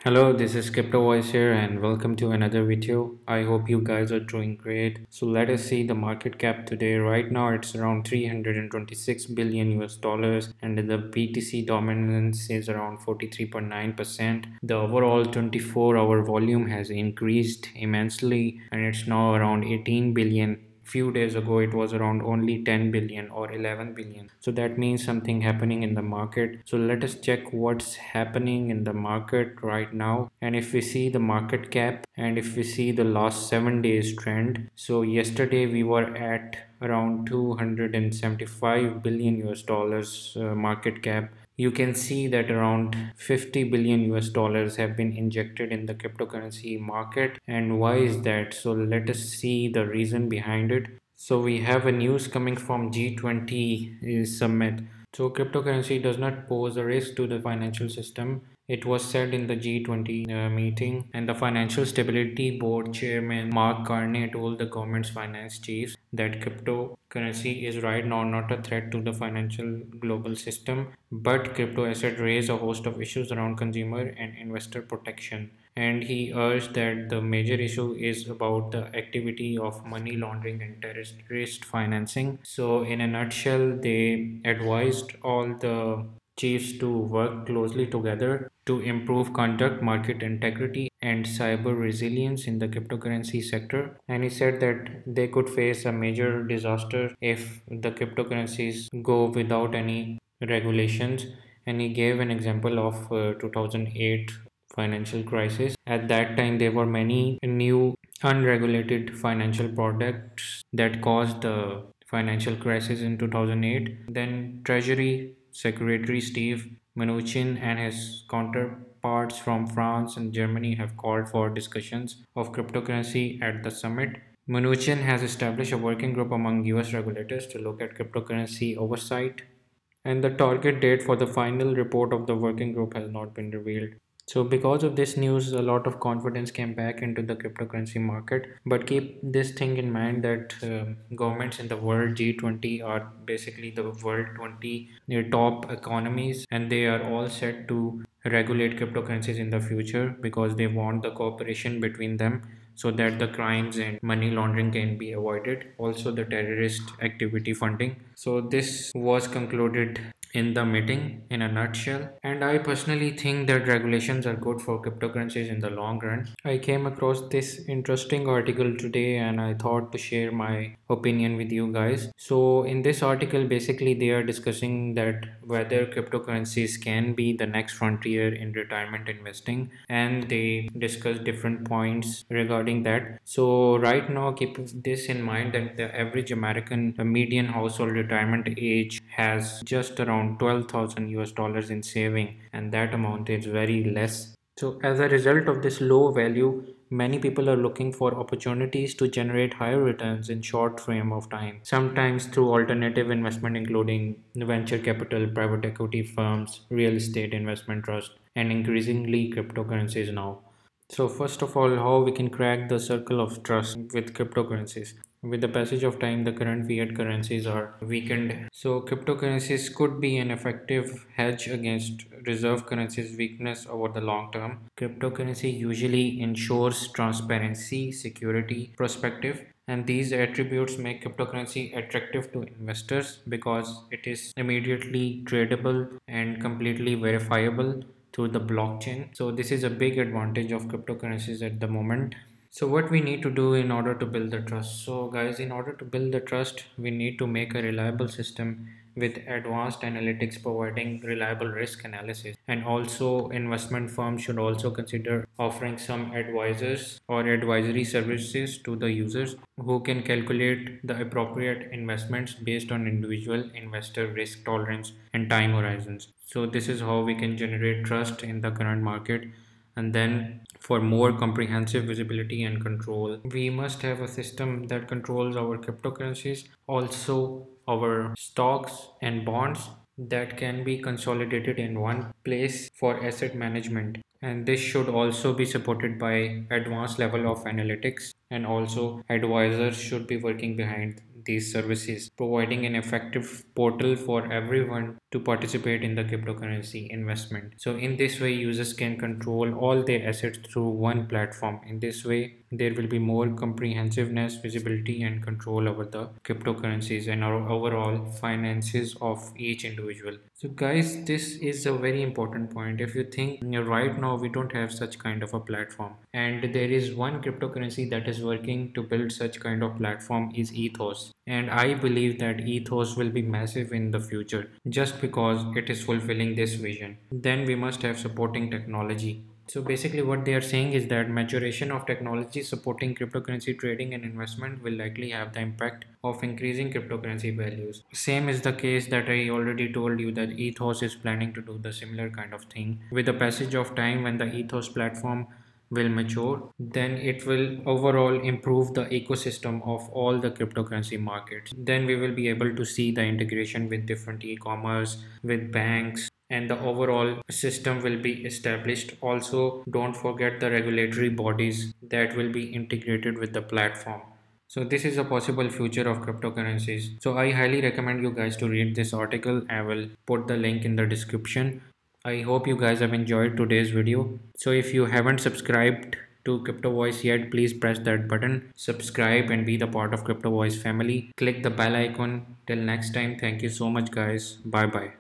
Hello, this is Crypto Voice here and welcome to another video. I hope you guys are doing great. So let us see the market cap today. Right now it's around 326 billion US dollars and the BTC dominance is around 43.9%. The overall 24-hour volume has increased immensely and it's now around 18 billion. Few days ago it was around only 10 billion or 11 billion, so that means something happening in the market. So let us check what's happening in the market right now. And if we see the market cap and if we see the last 7 days trend, so yesterday we were at around 275 billion US dollars market cap. You can see that around 50 billion US dollars have been injected in the cryptocurrency market. And why is that? So let us see the reason behind it. So we have a news coming from G20 summit. So cryptocurrency does not pose a risk to the financial system. It was said in the G20 meeting, and the Financial Stability Board chairman Mark Carney told the government's finance chiefs that cryptocurrency is right now not a threat to the financial global system, but crypto assets raise a host of issues around consumer and investor protection. And he urged that the major issue is about the activity of money laundering and terrorist financing. So, in a nutshell, they advised all the chiefs to work closely together to improve conduct, market integrity, and cyber resilience in the cryptocurrency sector. And he said that they could face a major disaster if the cryptocurrencies go without any regulations. And he gave an example of 2008 financial crisis. At that time, there were many new unregulated financial products that caused the financial crisis in 2008. Then Treasury Secretary Steve Mnuchin and his counterparts from France and Germany have called for discussions of cryptocurrency at the summit. Mnuchin has established a working group among US regulators to look at cryptocurrency oversight, and the target date for the final report of the working group has not been revealed. So, because of this news, a lot of confidence came back into the cryptocurrency market. But keep this thing in mind that governments in the world G20 are basically the world 20 top economies, and they are all set to regulate cryptocurrencies in the future because they want the cooperation between them so that the crimes and money laundering can be avoided, also the terrorist activity funding. So this was concluded in the meeting in a nutshell, and I personally think that regulations are good for cryptocurrencies in the long run. I came across this interesting article today and I thought to share my opinion with you guys. So in this article, basically they are discussing that whether cryptocurrencies can be the next frontier in retirement investing, and they discuss different points regarding that. So right now, keep this in mind that the average American median household retirement age has just around 12,000 US dollars in saving, and that amount is very less. So as a result of this low value, many people are looking for opportunities to generate higher returns in short frame of time, sometimes through alternative investment including venture capital, private equity firms, real estate investment trust, and increasingly cryptocurrencies now. So first of all, how we can crack the circle of trust with cryptocurrencies. With the passage of time, the current fiat currencies are weakened. So cryptocurrencies could be an effective hedge against reserve currencies weakness over the long term. Cryptocurrency usually ensures transparency, security, perspective, and these attributes make cryptocurrency attractive to investors because it is immediately tradable and completely verifiable through the blockchain. So this is a big advantage of cryptocurrencies at the moment. So what we need to do in order to build the trust? So guys, in order to build the trust, we need to make a reliable system with advanced analytics providing reliable risk analysis. And also investment firms should also consider offering some advisors or advisory services to the users who can calculate the appropriate investments based on individual investor risk tolerance and time horizons. So this is how we can generate trust in the current market. And then for more comprehensive visibility and control, we must have a system that controls our cryptocurrencies, also our stocks and bonds that can be consolidated in one place for asset management. And this should also be supported by advanced level of analytics and also advisors should be working behind these services, providing an effective portal for everyone to participate in the cryptocurrency investment. So in this way, users can control all their assets through one platform. In this way, there will be more comprehensiveness, visibility, and control over the cryptocurrencies and our overall finances of each individual. So guys, this is a very important point. If you think right now we don't have such kind of a platform, and there is one cryptocurrency that is working to build such kind of platform is ethos, and I believe that ethos will be massive in the future just because it is fulfilling this vision. Then we must have supporting technology. So basically what they are saying is that maturation of technology supporting cryptocurrency trading and investment will likely have the impact of increasing cryptocurrency values. Same is the case that I already told you that ethos is planning to do the similar kind of thing. With the passage of time, when the ethos platform will mature, then it will overall improve the ecosystem of all the cryptocurrency markets. Then we will be able to see the integration with different e-commerce, with banks, and the overall system will be established. Also, don't forget the regulatory bodies that will be integrated with the platform. So this is a possible future of cryptocurrencies. So I highly recommend you guys to read this article. I will put the link in the description. I hope you guys have enjoyed today's video. So if you haven't subscribed to Crypto Voice yet, please press that button, subscribe, and be the part of Crypto Voice family. Click the bell icon. Till next time, thank you so much guys. Bye bye.